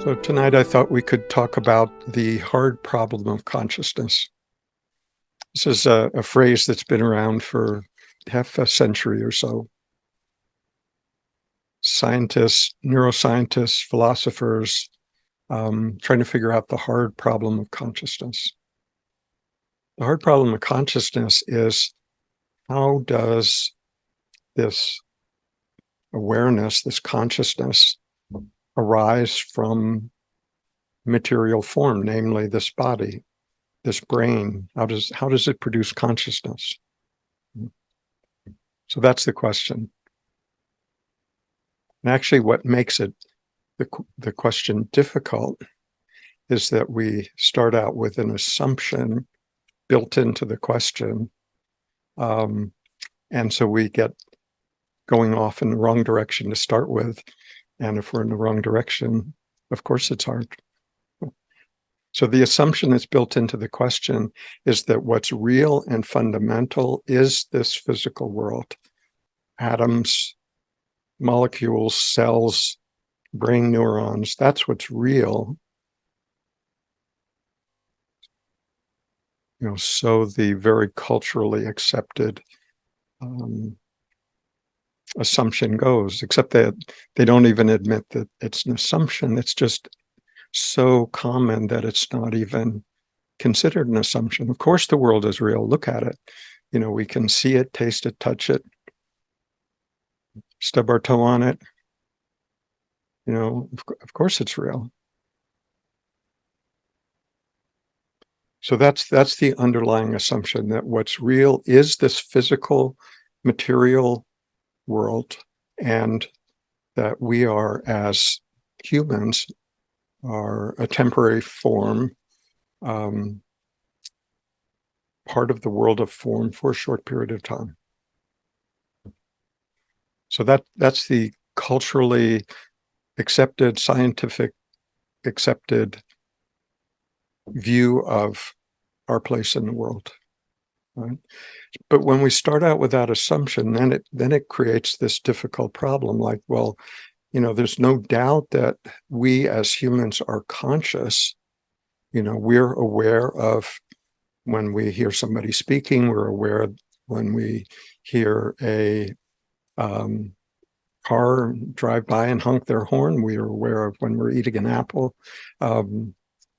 So tonight I thought we could talk about the hard problem of consciousness. This is a phrase that's been around for half a century or so. Scientists, neuroscientists, philosophers, trying to figure out the hard problem of consciousness. The hard problem of consciousness is, how does this awareness, this consciousness, arise from material form, namely this body, this brain? How does it produce consciousness? So that's the question. And actually, what makes it the question difficult is that we start out with an assumption built into the question, and so we get going off in the wrong direction to start with. And if we're in the wrong direction, of course, it's hard. So the assumption that's built into the question is that what's real and fundamental is this physical world. Atoms, molecules, cells, brain neurons, that's what's real. So the very culturally accepted assumption goes, except that they don't even admit that it's an assumption. It's just so common that it's not even considered an assumption. Of course, the world is real. Look at it. We can see it, taste it, touch it, stub our toe on it. Of course it's real. So that's the underlying assumption, that what's real is this physical, material world, and that we are, as humans, are a temporary form, part of the world of form for a short period of time. So that's the culturally accepted, scientific accepted view of our place in the world, right? But when we start out with that assumption, then it creates this difficult problem. Like, well, there's no doubt that we as humans are conscious. We're aware of when we hear somebody speaking. We're aware when we hear a car drive by and honk their horn. We are aware of when we're eating an apple.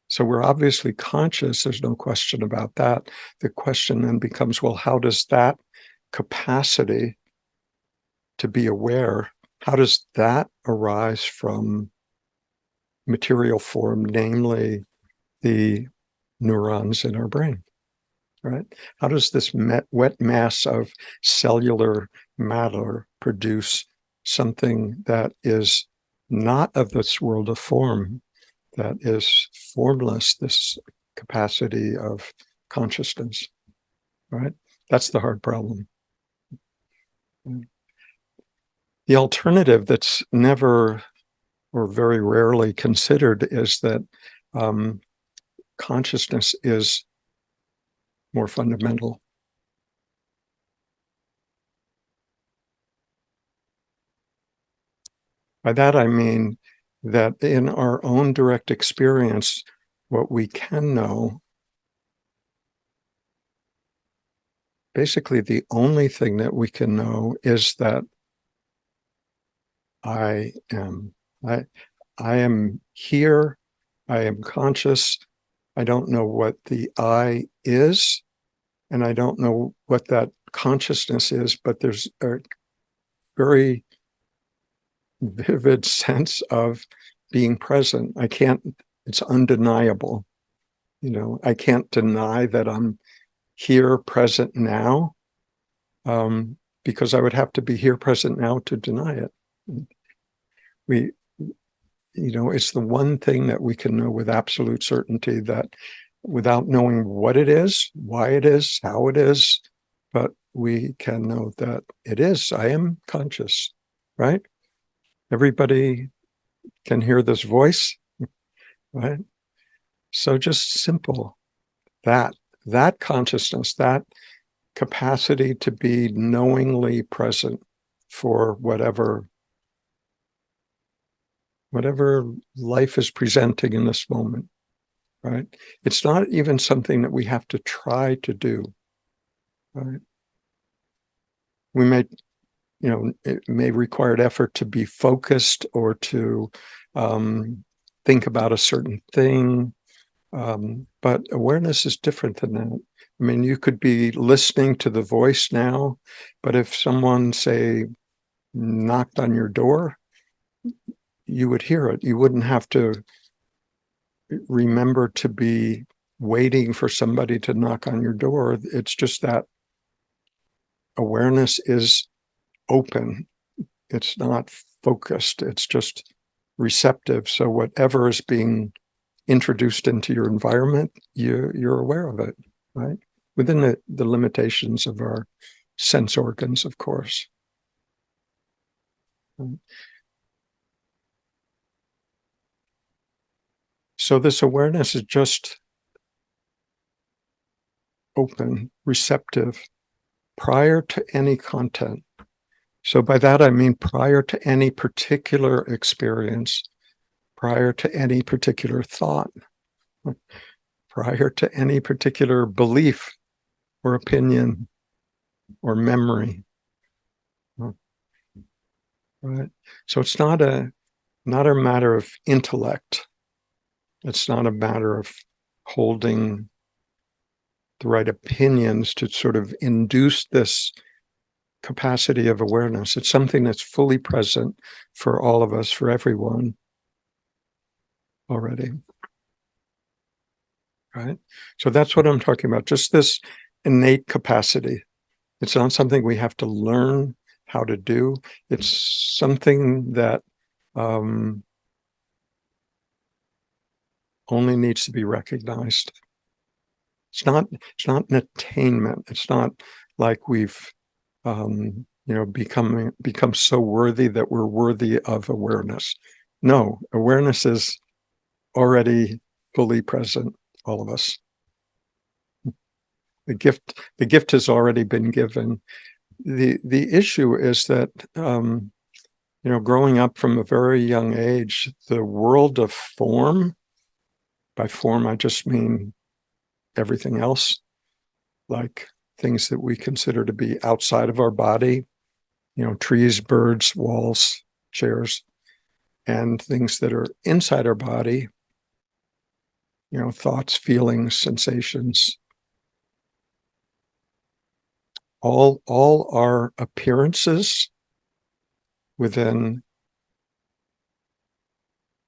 So we're obviously conscious. There's no question about that. The question then becomes, well, how does that capacity to be aware, how does that arise from material form, namely the neurons in our brain, right? How does this wet mass of cellular matter produce something that is not of this world of form, that is formless, this capacity of consciousness, right? That's the hard problem. The alternative that's never or very rarely considered is that consciousness is more fundamental. By that, I mean that in our own direct experience, what we can know, basically the only thing that we can know, is that I am here, I am conscious. I don't know what the I is, and I don't know what that consciousness is, but there's a very vivid sense of being present. It's undeniable. I can't deny that I'm here, present now, because I would have to be here, present now to deny it. It's the one thing that we can know with absolute certainty, that without knowing what it is, why it is, how it is, but we can know that it is. I am conscious, right? Everybody can hear this voice, right? So just simple, that consciousness, that capacity to be knowingly present for whatever whatever life is presenting in this moment, right? It's not even something that we have to try to do, right? We may, it may require effort to be focused or to think about a certain thing. But awareness is different than that. I mean, you could be listening to the voice now, but if someone, say, knocked on your door, you would hear it. You wouldn't have to remember to be waiting for somebody to knock on your door. It's just that awareness is open. It's not focused. It's just receptive. So whatever is being introduced into your environment, you're aware of it, right? Within the limitations of our sense organs, of course. So this awareness is just open, receptive, prior to any content. So by that, I mean prior to any particular experience, prior to any particular thought, prior to any particular belief or opinion or memory. Right. So it's not a matter of intellect. It's not a matter of holding the right opinions to sort of induce this capacity of awareness. It's something that's fully present for all of us, for everyone already. Right? So that's what I'm talking about, just this innate capacity. It's not something we have to learn how to do. It's something that only needs to be recognized. It's not an attainment. It's not like we've become so worthy that we're worthy of awareness. No, awareness is already fully present, all of us. The gift has already been given. The issue is that growing up from a very young age, the world of form, by form I just mean everything else, like things that we consider to be outside of our body, trees, birds, walls, chairs, and things that are inside our body, thoughts, feelings, sensations, all our appearances within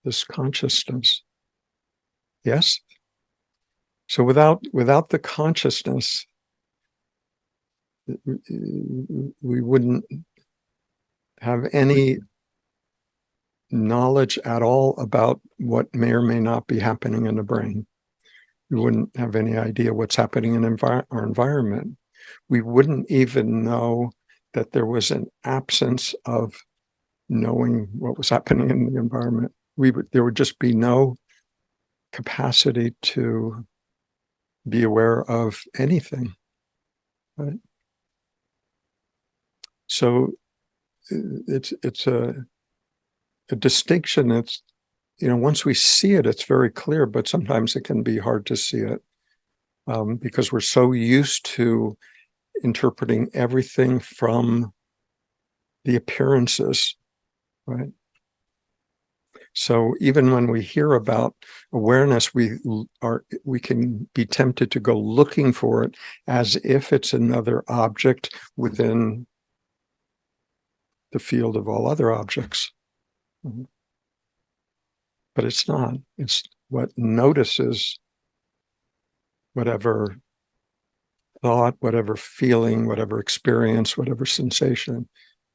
this consciousness. Yes? So without the consciousness, we wouldn't have any knowledge at all about what may or may not be happening in the brain. We wouldn't have any idea what's happening in our environment. We wouldn't even know that there was an absence of knowing what was happening in the environment. There would just be no capacity to be aware of anything. Right? So it's a distinction that's, once we see it, it's very clear, but sometimes it can be hard to see it because we're so used to interpreting everything from the appearances, right? So even when we hear about awareness, we can be tempted to go looking for it as if it's another object within the field of all other objects. But it's not. It's what notices whatever thought, whatever feeling, whatever experience, whatever sensation,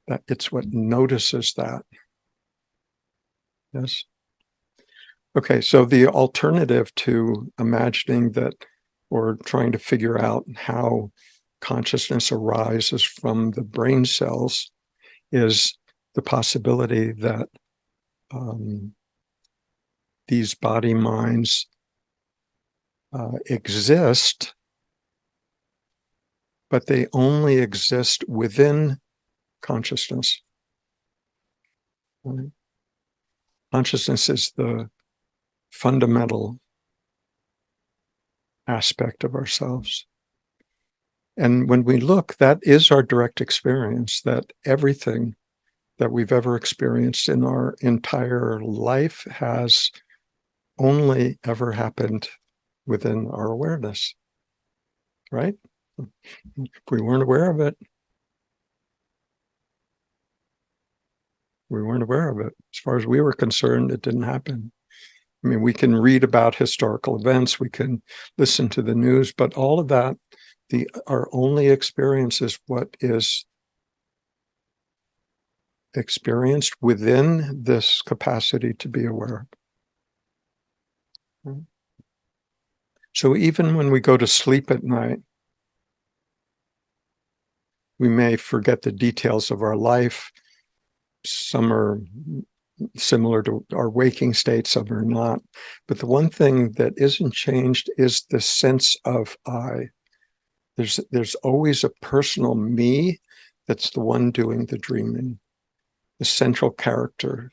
that it's what notices that. Yes. Okay, so the alternative to imagining that or trying to figure out how consciousness arises from the brain cells is the possibility that these body minds exist, but they only exist within consciousness. Right? Consciousness is the fundamental aspect of ourselves. And when we look, that is our direct experience, that everything that we've ever experienced in our entire life has only ever happened within our awareness, right? If we weren't aware of it, we weren't aware of it. As far as we were concerned, it didn't happen. I mean, we can read about historical events, we can listen to the news, but all of that, our only experience is what is experienced within this capacity to be aware. So even when we go to sleep at night, we may forget the details of our life. Some are similar to our waking state, some are not. But the one thing that isn't changed is the sense of I. There's always a personal me that's the one doing the dreaming, the central character,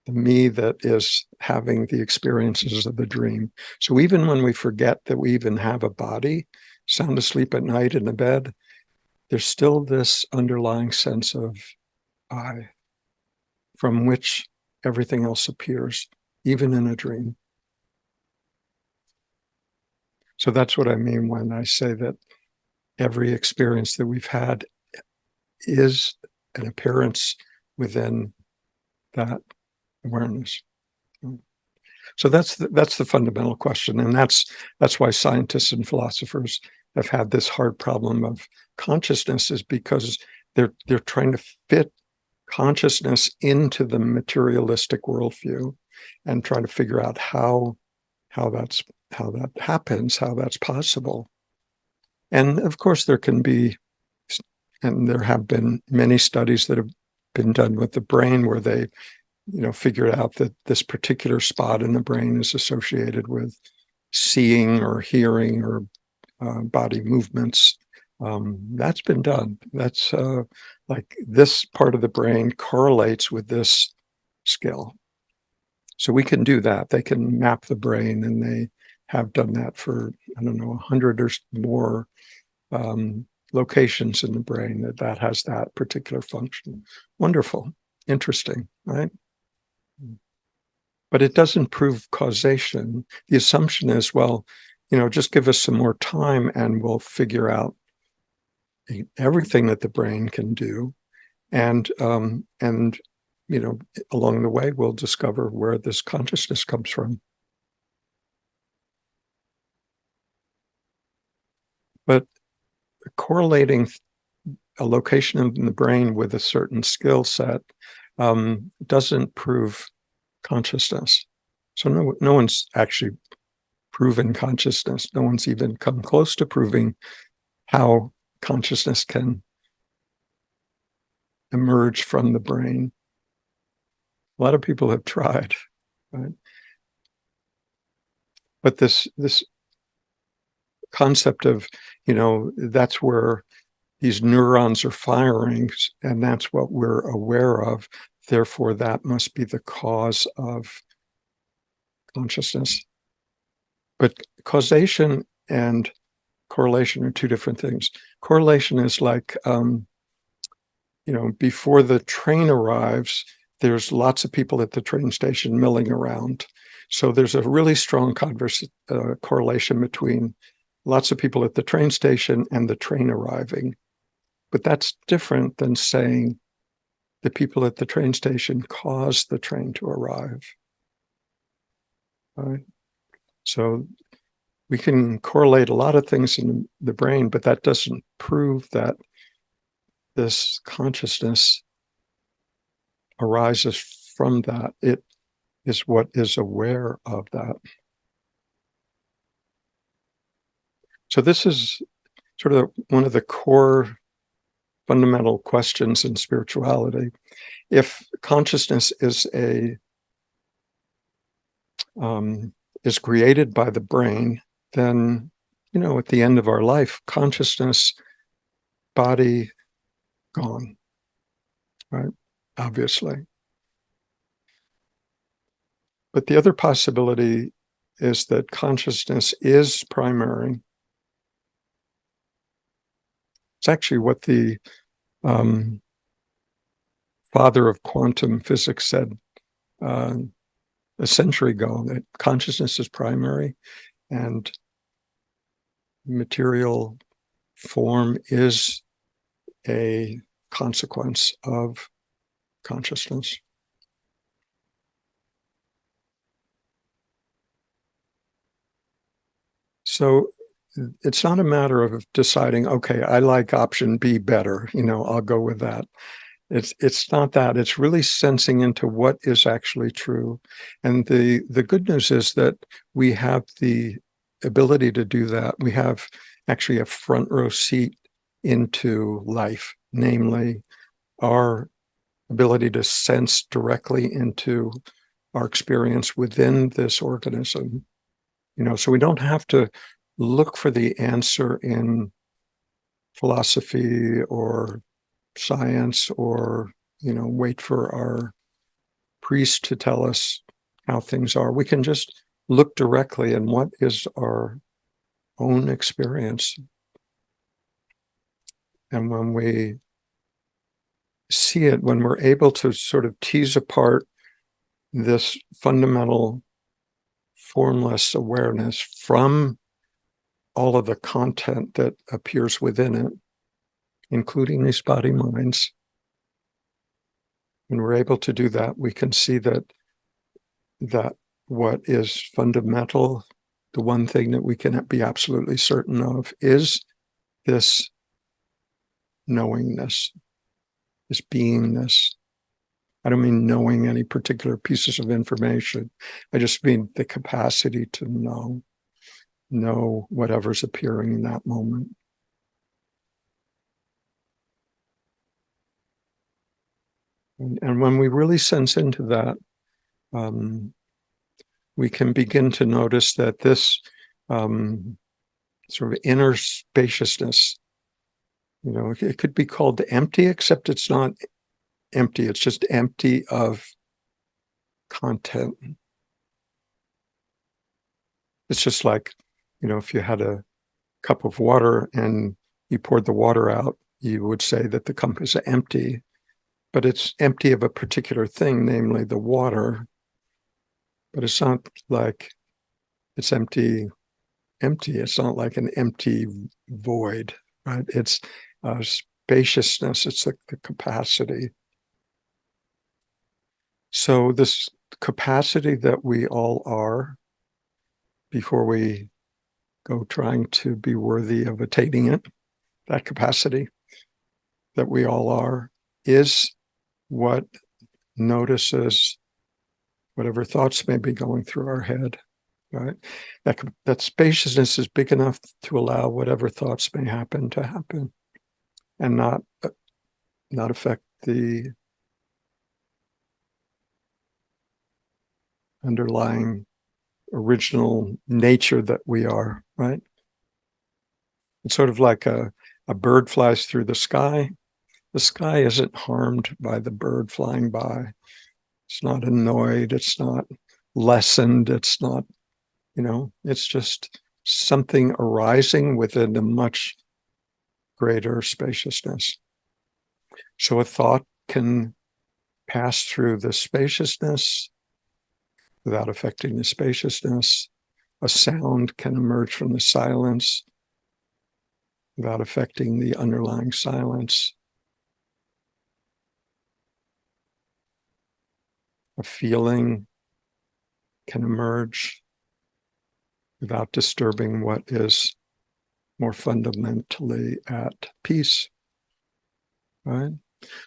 the me that is having the experiences of the dream. So even when we forget that we even have a body, sound asleep at night in the bed, there's still this underlying sense of I, from which everything else appears, even in a dream. So that's what I mean when I say that every experience that we've had is an appearance within that awareness. So that's the fundamental question, and that's why scientists and philosophers have had this hard problem of consciousness, is because they're trying to fit consciousness into the materialistic worldview and try to figure out how that happens, how that's possible. And of course, there can be, and there have been many studies that have been done with the brain where they, figured out that this particular spot in the brain is associated with seeing or hearing or body movements. That's been done. That's like this part of the brain correlates with this skill. So we can do that. They can map the brain, and they have done that for, I don't know, 100 or more locations in the brain that has that particular function. Wonderful. Interesting, right? But it doesn't prove causation. The assumption is, well, just give us some more time and we'll figure out everything that the brain can do. And along the way, we'll discover where this consciousness comes from. But correlating a location in the brain with a certain skill set doesn't prove consciousness. So no one's actually proven consciousness. No one's even come close to proving how consciousness can emerge from the brain. A lot of people have tried, right? But this concept of, that's where these neurons are firing, and that's what we're aware of. Therefore, that must be the cause of consciousness. But causation and correlation are two different things. Correlation is like, before the train arrives, there's lots of people at the train station milling around. So there's a really strong correlation between lots of people at the train station and the train arriving. But that's different than saying the people at the train station caused the train to arrive. Right? So we can correlate a lot of things in the brain, but that doesn't prove that this consciousness arises from that. It is what is aware of that. So this is sort of one of the core fundamental questions in spirituality. If consciousness is created by the brain, then at the end of our life, consciousness, body, gone, right? Obviously. But the other possibility is that consciousness is primary. It's actually what the um, father of quantum physics said uh, a century ago, that consciousness is primary and material form is a consequence of consciousness. So it's not a matter of deciding, okay, I like option B better, I'll go with that. It's not that. It's really sensing into what is actually true. And the good news is that we have the ability to do that. We have actually a front row seat into life, namely our ability to sense directly into our experience within this organism. So we don't have to look for the answer in philosophy or science or wait for our priest to tell us how things are. We can just look directly in what is our own experience. And when we see it, when we're able to sort of tease apart this fundamental formless awareness from all of the content that appears within it, including these body minds, when we're able to do that, we can see that what is fundamental, the one thing that we can be absolutely certain of, is this knowingness, this beingness. I don't mean knowing any particular pieces of information. I just mean the capacity to know whatever's appearing in that moment. And when we really sense into that, we can begin to notice that this sort of inner spaciousness, it could be called empty, except it's not empty. It's just empty of content. It's just like, if you had a cup of water and you poured the water out, you would say that the cup is empty, but it's empty of a particular thing, namely the water. But it's not like it's empty. It's not like an empty void, right? It's spaciousness. It's like the capacity. So this capacity that we all are, before we go trying to be worthy of attaining it, that capacity that we all are, is what notices whatever thoughts may be going through our head, right? That spaciousness is big enough to allow whatever thoughts may happen to happen and not affect the underlying original nature that we are, right? It's sort of like a bird flies through the sky. The sky isn't harmed by the bird flying by. It's not annoyed. It's not lessened. It's not, it's just something arising within a much greater spaciousness. So a thought can pass through the spaciousness without affecting the spaciousness. A sound can emerge from the silence without affecting the underlying silence. A feeling can emerge without disturbing what is more fundamentally at peace, right?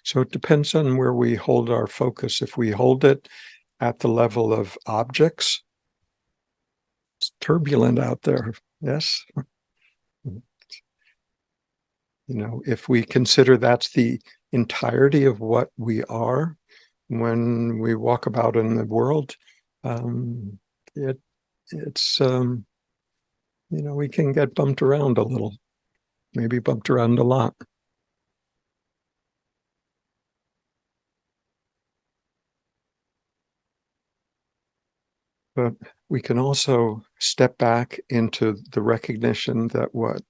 So it depends on where we hold our focus. If we hold it at the level of objects, it's turbulent out there, yes? If we consider that's the entirety of what we are when we walk about in the world, it's we can get bumped around a little, maybe bumped around a lot. But we can also step back into the recognition that what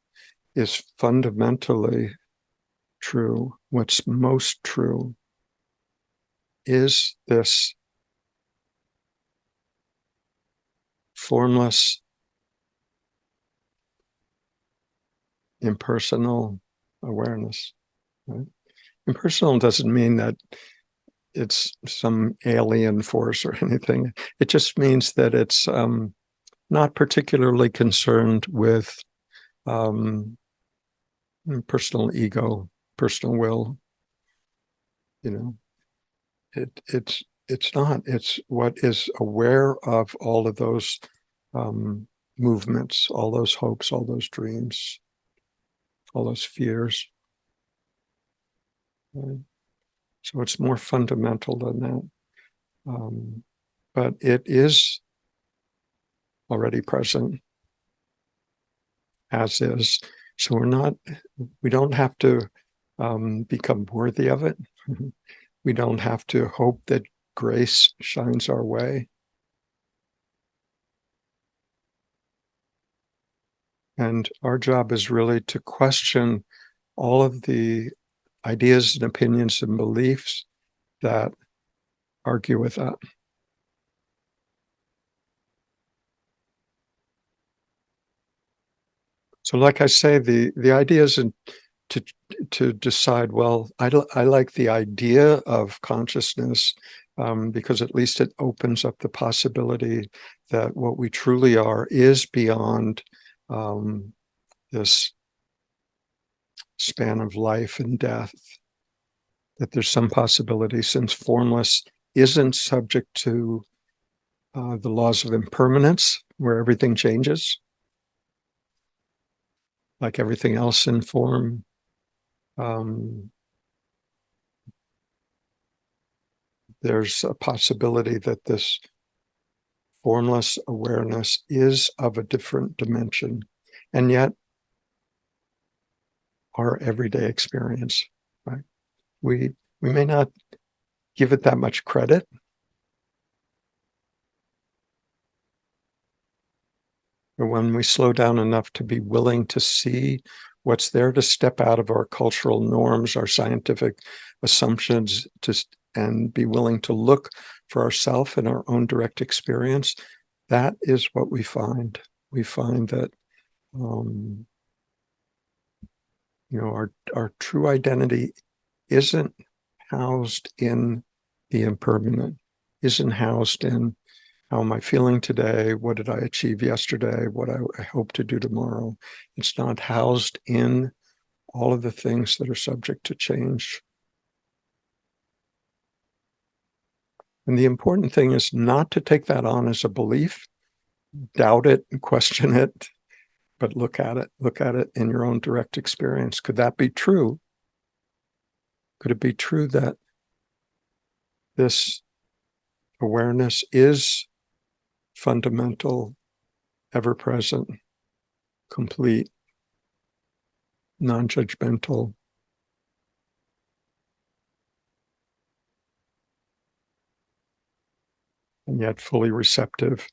is fundamentally true, what's most true, is this formless, impersonal awareness. Right? Impersonal doesn't mean that it's some alien force or anything. It just means that it's not particularly concerned with um, personal ego, personal will. You know, it's not. It's what is aware of all of those um, movements, all those hopes, all those dreams, all those fears. Right? So it's more fundamental than that. But it is already present as is. So we don't have to become worthy of it. We don't have to hope that grace shines our way. And our job is really to question all of the ideas and opinions and beliefs that argue with that. So, like I say, the idea isn't to decide. Well, I like the idea of consciousness because at least it opens up the possibility that what we truly are is beyond um, this span of life and death. That there's some possibility, since formless isn't subject to the laws of impermanence, where everything changes, like everything else in form. Um, there's a possibility that this formless awareness is of a different dimension, and yet our everyday experience, right? We may not give it that much credit, but when we slow down enough to be willing to see what's there, to step out of our cultural norms, our scientific assumptions, and be willing to look for ourselves and our own direct experience, that is what we find. We find that um, our true identity isn't housed in the impermanent, isn't housed in how am I feeling today, what did I achieve yesterday, what I hope to do tomorrow. It's not housed in all of the things that are subject to change. And the important thing is not to take that on as a belief, doubt it, question it, but look at it in your own direct experience. Could that be true? Could it be true that this awareness is fundamental, ever present, complete, non judgmental, and yet fully receptive,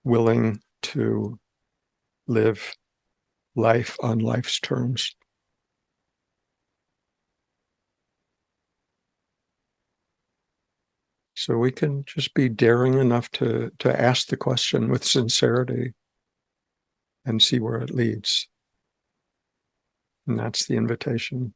willing to live life on life's terms? So we can just be daring enough to ask the question with sincerity and see where it leads. And that's the invitation.